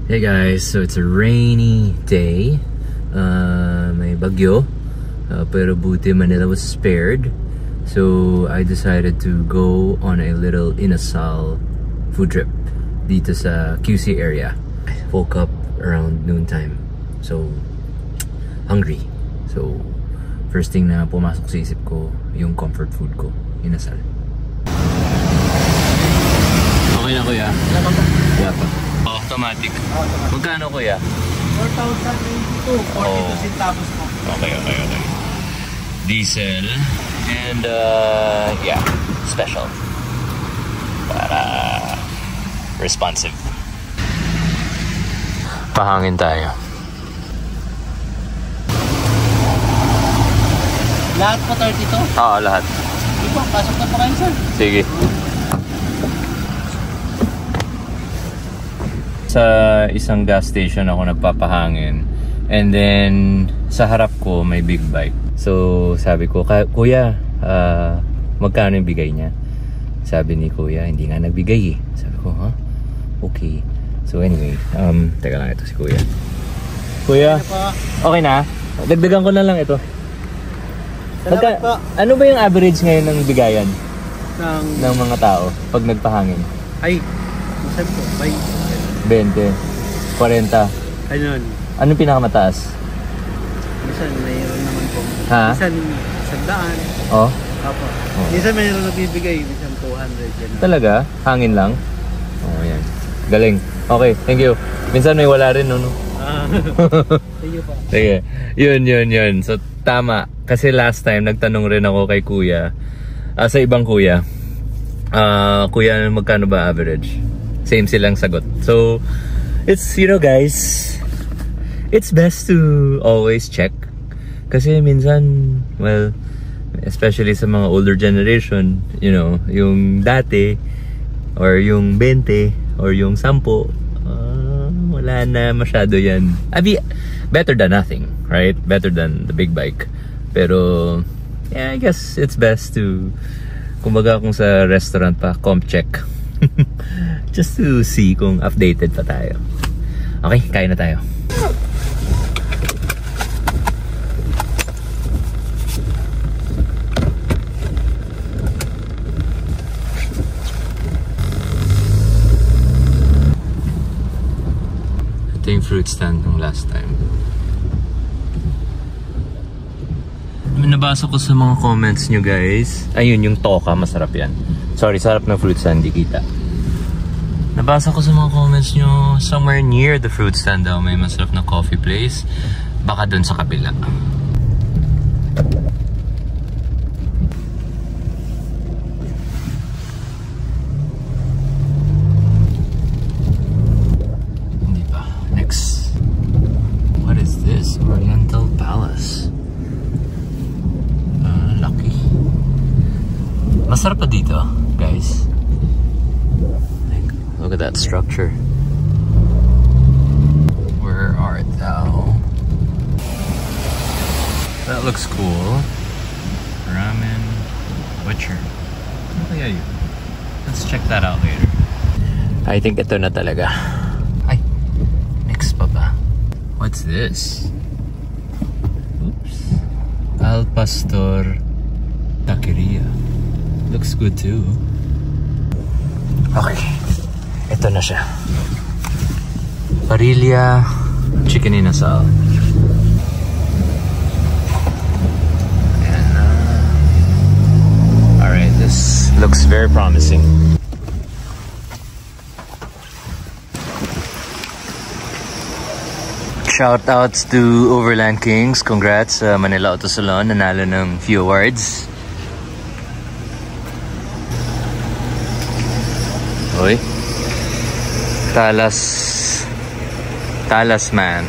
Hey guys, so it's a rainy day. May bagyo, pero buti Manila was spared. So I decided to go on a little inasal food trip dito sa QC area. I woke up around noontime, so hungry. So first thing na pumasok sa isip ko, yung comfort food ko, inasal. Okay na kuya? Wala pa. Automatic. Magkano kuya? 4,092, 42 centavos po. Okay. Diesel and yeah, special. Para responsive. Pahangin tayo. Lahat po 32? Oo, lahat. Ito, pasok na po kayo sir. Sige. Sa isang gas station ako nagpapahangin, and then sa harap ko may big bike. So sabi ko, kuya, magkano yung bigay niya? Sabi ni kuya, hindi nga nagbigay eh. Sabi ko, ha? Okay. So anyway, teka lang, ito si kuya. Kuya, okay na? Dagdagan ko na lang ito. Ano ba yung average ngayon ng bigayan ng mga tao pag nagpahangin? Ay, saan po? 20, 40. Ayun. Anong pinakamataas? Minsan mayroon naman po. Ha? Minsan 100. Oh? Apo. Minsan mayroon nagbibigay, minsan 200. Yan. Talaga? Hangin lang? Oh, yan. Galing. Okay, thank you. Minsan may wala rin, no? Thank you po. Sige. Yun. So, tama. Kasi last time, nagtanong rin ako kay kuya. Sa ibang kuya. Kuya, magkano ba average? Same silang sagot. So, it's, you know guys, it's best to always check. Kasi minsan, well, especially sa mga older generation, you know, yung dati, or yung 20, or yung 10, wala na masyado yan. I mean, better than nothing, right? Better than the big bike. Pero, yeah, I guess it's best to, kumbaga kung sa restaurant pa, comp check. Just to see kung updated pa tayo. Okay, kain na tayo. Ito yung fruit stand ng last time. Nabasa ko sa mga comments nyo guys. Ayun, yung toka, masarap yan. Sorry, sarap ng fruit stand, di kita. Nabasa ko sa mga comments nyo, somewhere near the fruit stand daw may masarap na coffee place. Baka dun sa kabila. Hindi pa. Next. What is this? Oriental Palace. Lucky. Masarap pa dito, guys. Look at that structure. Where art thou? That looks cool. Ramen Butcher. Ano kaya yun? Let's check that out later. I think ito na talaga. Ay, next pa ba? What's this? Oops. Al Pastor Taqueria. Looks good too. Okay. Ito na siya. Parilla Chicken Inasal. And alright, this looks very promising. Shoutouts to Overland Kings. Congrats sa Manila Auto Salon. Nanalo ng few awards. Uy. Talas man.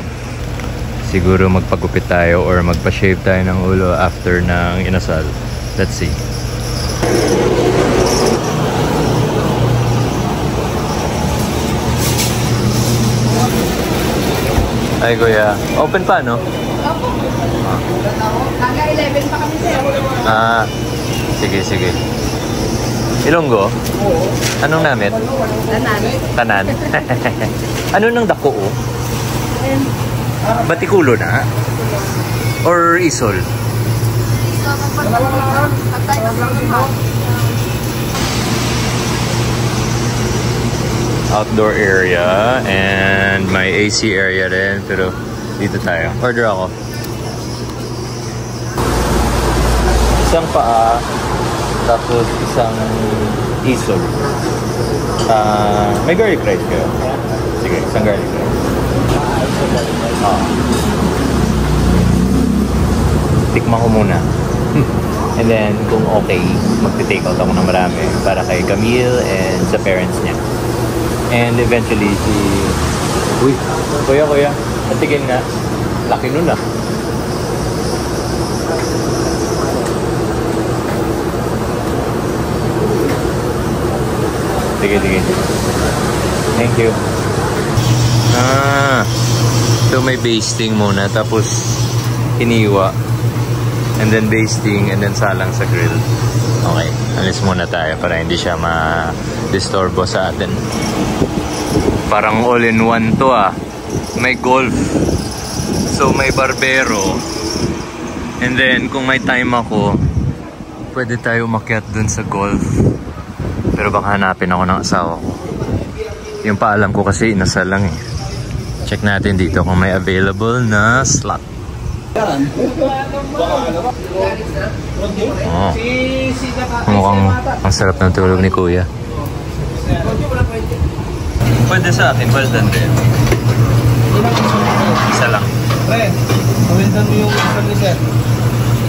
Siguro magpagupit tayo or magpa-shave tayo ng ulo after ng inasal. Let's see. Ay kuya, open pa no? Opo. Hanggang 11 pa kami sir. Sige. Ilonggo? Anong namit? Tanan. Ano nang dako? Batikulo na? Or isol? Outdoor area and may AC area rin, pero dito tayo. Order ako. Isang paa, tapos isang isol. May garlic rice kayo? Sige, isang garlic rice. Tikman ko muna. And then, kung okay, magte-take out ako ng marami para kay Camille and sa parents niya. And eventually, Uy, kuya, natigin nga. Laki nun ah. Sige. Thank you. So may basting muna, tapos hiniwa. And then basting, and then salang sa grill. Okay, alis muna tayo para hindi siya ma-disturbo sa atin. Parang all-in-one to ah. May golf. So may barbero. And then kung may time ako, pwede tayo umakyat dun sa golf. Pero baka hanapin ako ng asawa ko. Yung paalam ko kasi inasal lang eh. Check natin dito kung may available na slot. Oh. Mukhang ang sarap ng tulog ni Kuya. Pwede sa akin, well done rin. Isa lang. Well done mo yung isang.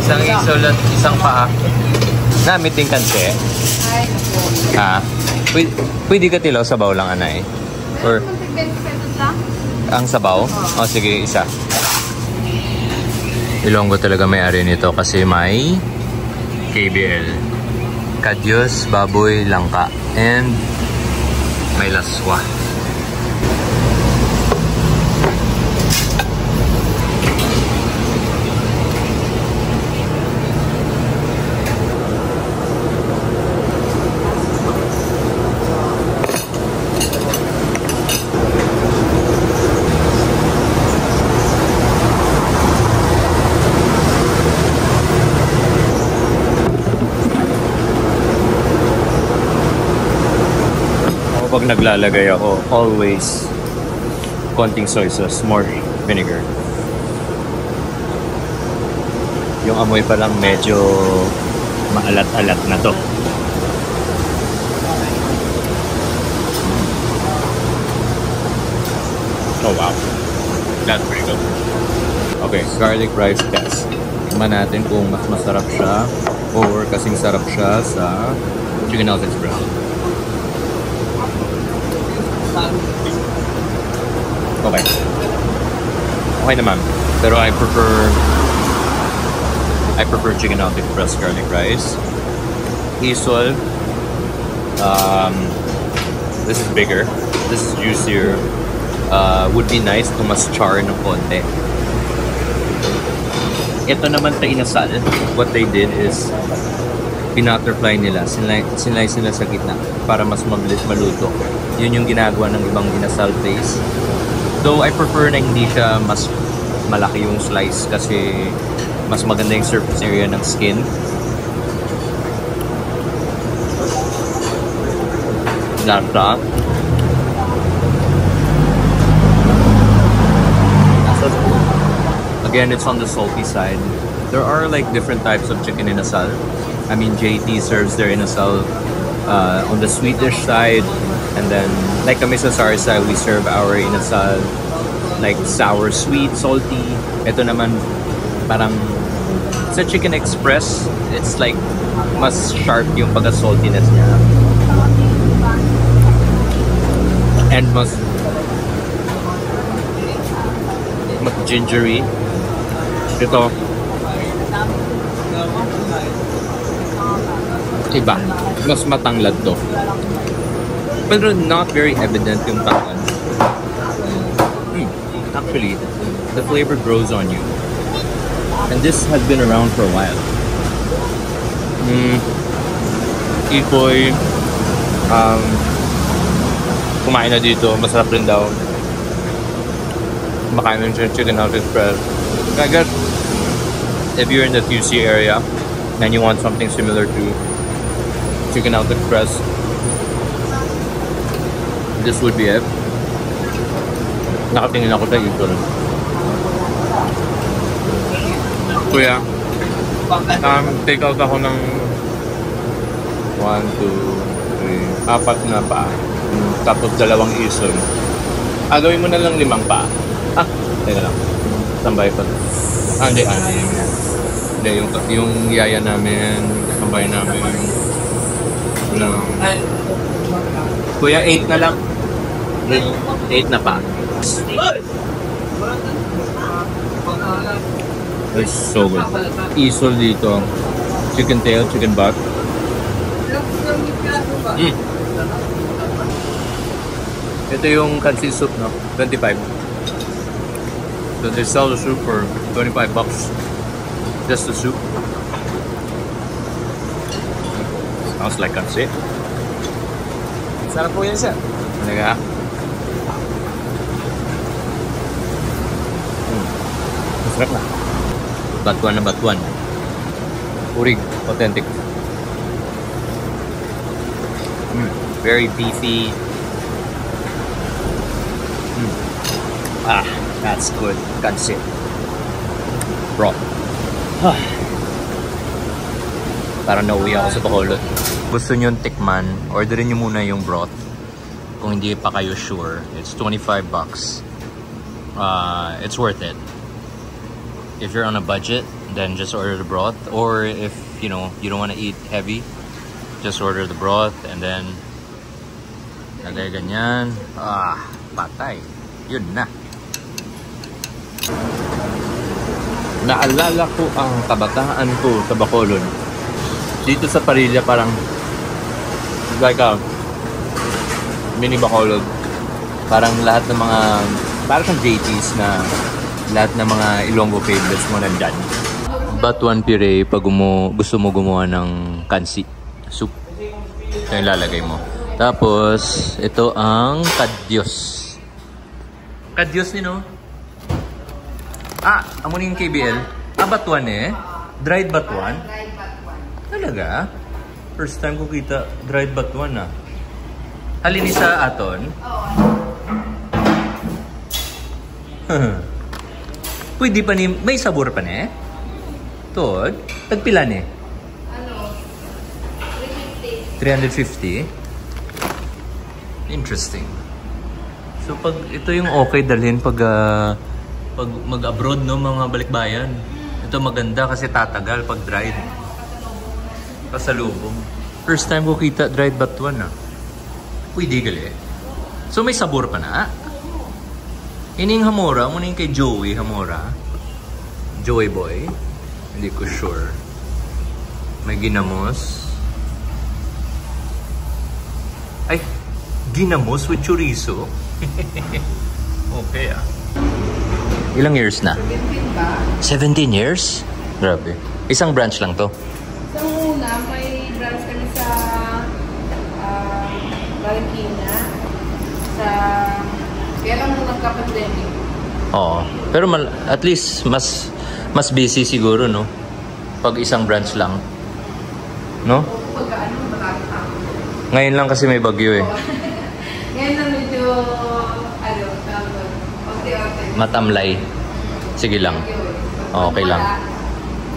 Isang isol at isang paa. Namiting kanse. Pwede ka tilaw sabaw lang, anay? Or ang sabaw? O sige, isa. Ilonggo talaga may-ari nito kasi may KBL. Kadyos, baboy, langka, and may laswa. Pag naglalagay ako, always konting soy sauce, more vinegar. Yung amoy pa lang medyo maalat-alat na to. Oh wow, that's pretty good. Okay, garlic rice test. Tingnan natin kung mas masarap siya or kasing sarap siya sa chicken nuggets brown. Okay. Okay naman. Pero I prefer chicken nugget pressed garlic rice. Isol. This is bigger. This is juicier. Would be nice kung mas char ng konti. Ito naman sa inasal. What they did is pinutterfly nila. Slice nila sa gitna para mas mabilis maluto. Yun yung ginagawa ng ibang inasal place. Though I prefer na hindi siya mas malaki yung slice kasi mas maganda yung surface area ng skin. Lata. Again, it's on the salty side. There are like different types of chicken inasal. I mean, JT serves their inasal on the Swedish side. And then, like kami sa Sarsa, we serve our inasal like sour, sweet, salty. Ito naman, parang sa Chicken Express, it's like mas sharp yung pagka-saltiness niya. And mas gingery. Ito, iba. Mas matanglad to. Pero not very evident yung tangan. Actually, the flavor grows on you. And this has been around for a while. Ikoy, kumain na dito, masarap rin daw. Makain ng Chicken House Express. I guess if you're in the QC area and you want something similar to Chicken House Express, this would be it. Nakatingin ako sa Eagle. Kuya, take out ako ng 1, 2, 3, 4 na pa. Tapos 2 Eagle. Gawin mo na lang 5 pa. Teka lang. Tambay pa. Hindi. Hindi, yung yaya namin, tambay namin. Kuya, 8 na lang. 8 na pa. It's so good. Isol dito. Chicken tail, chicken butt. Ito yung kansi soup, no? 25. So they sell the soup for $25. Just the soup. Sounds like kansi. Sarap po yan, sir. Talaga? Masarap na. Batuan na batuan. Urig. Authentic. Very beefy. That's good. Kansi. Bro. Parang nauwi ako sa Bacolod. Gusto nyo tikman, orderin nyo muna yung broth. Kung hindi pa kayo sure, it's $25. It's worth it. If you're on a budget, then just order the broth. Or if you know you don't want to eat heavy, just order the broth and then lagay ganyan. Patay. Yun na. Naalala ko ang kabataan ko sa Bacolod. Dito sa Parilla parang like a mini Bacolod. Parang lahat ng mga parang JT's na lahat ng mga Ilonggo favorites mo nandyan. Batuan puree pag gusto mo gumawa ng kansi soup. Ito yung lalagay mo. Tapos ito ang kadyos. Kadyos ni no? Amunin KBL. Batuan eh. Dried batuan. Dried batuan. Talaga? First time ko kita dried batuan Halini sa aton? Oo. Pwede pa ni... May sabor pa ni? Tod? Tagpila ni? 350. 350? Interesting. So pag ito yung okay dalhin pag mag-abroad no mga balikbayan. Ito maganda kasi tatagal pag dried. Pasalubong. First time ko kita dried batuan Pwede gali. So may sabor pa na. Ining Hamora, muning kay Joey Hamora. Joey boy. Hindi ko sure. May ginamos. Ay, ginamos with chorizo. Okay Ilang years na? 17 ba? 17 years? Grabe. Isang branch lang to? Sa una, may branch kami sa Marikina. Kaya lang nung nagka-pandemic. Oo. Pero at least mas busy siguro, no? Pag isang branch lang. No? Pagka marami pa. Ngayon lang kasi may bagyo Ngayon na medyo, konti-konti. Matamlay. Sige lang. Okay lang.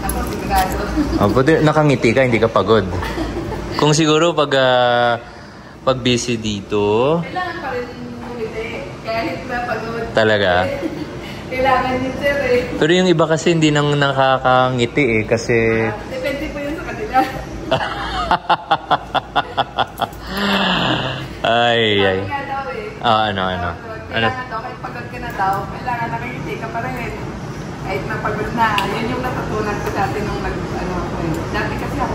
Ako sigurado. Pwede nakangiti ka, hindi ka pagod. Kung siguro pag busy dito... Kailangan pa rin umiti. Kahit na pagod. Talaga? Kailangan din sir Pero yung iba kasi hindi nang nakakangiti kasi... Depende po yun sa kanila. Ay. Kaya daw Ano? Kailangan daw, kahit pagod ka na daw, kailangan nakangiti ka pa rin. Kahit napagod na. Yun yung natutunan ko dati nung dati kasi ako,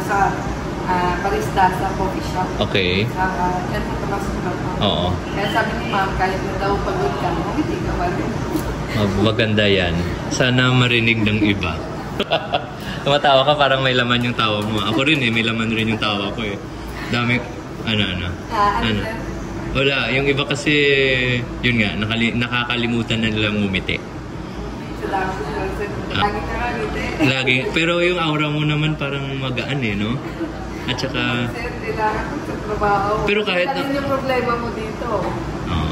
sa barista sa coffee shop. Okay. Yan po tumasulat ako. Oo. Kaya sabi ni ma'am, kahit na daw pagod ka, hindi ka pa rin. Maganda yan. Sana marinig ng iba. Tumatawa ka parang may laman yung tawa mo. Ako rin may laman rin yung tawa ko Dami, ano? Ano? Wala, yung iba kasi, yun nga, nakakalimutan na nilang ngumiti. Lagi ka ngiti. Lagi, pero yung aura mo naman parang magaan eh, no? At saka... Kailangan ko sa trabaho. Pero kahit... Madalin yung problema mo dito.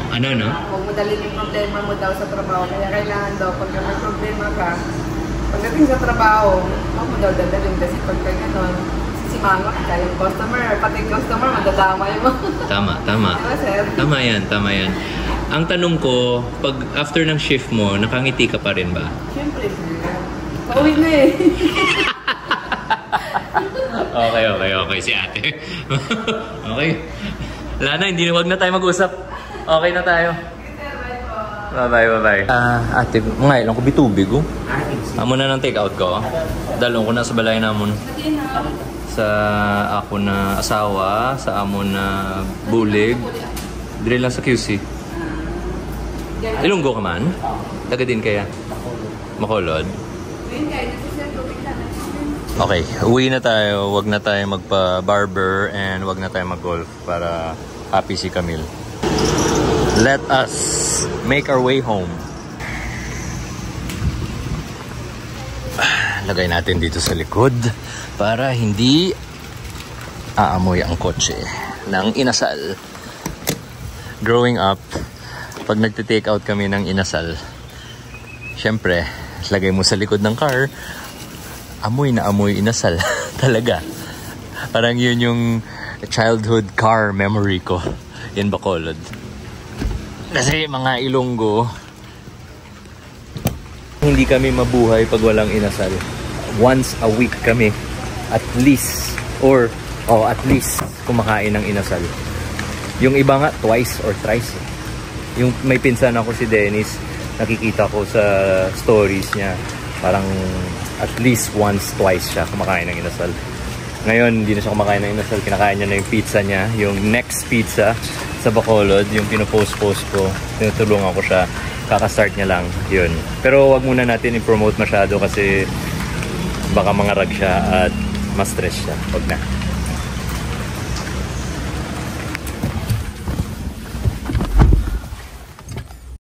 Ano? Huwag madalin yung problema mo daw sa trabaho. Kaya kailangan daw, pag may problema ka, pagdating sa trabaho, huwag mo daw dadalhin. Kasi pagka gano'n, simangot ka yung customer, pati yung customer, madadamay mo. Tama. Diba, sir? Tama yan. Ang tanong ko, pag after ng shift mo, nakangiti ka pa rin ba? Siyempre, pauwi na eh. Okay, si ate. Okay. Wala na, wag na tayo mag-usap. Okay na tayo. Bye-bye. Ate, mga ilang kubi tubig, oh. Amo na ng take out ko. Dalong ko na sa balay namon. Sa ako na asawa, sa amo na bulig. Dire lang sa QC. Ilunggo ka man? Taga din kaya? Makolod? Okay, uwi na tayo. Wag na tayo magpa-barber and wag na tayo mag-golf para happy si Camille. Let us make our way home. Lagay natin dito sa likod para hindi aamoy ang kotse ng inasal. Growing up, pag nagte-take out kami ng inasal, syempre, lagay mo sa likod ng car, amoy na amoy inasal. Talaga. Parang yun yung childhood car memory ko in Bacolod. Kasi mga Ilonggo, hindi kami mabuhay pag walang inasal. Once a week kami, at least, at least kumakain ng inasal. Yung iba nga, twice or thrice. Yung may pinsan ako si Dennis, nakikita ko sa stories niya, parang at least once, twice siya kumakain ng inasal. Ngayon, hindi na siya kumakain ng inasal. Kinakain niya na yung pizza niya. Yung next pizza sa Bacolod, yung pinopost-post ko. Tinutulungan ko siya. Kaka-start niya lang. Yun. Pero wag muna natin i-promote masyado kasi baka mangarag siya at ma-stress siya. Wag na.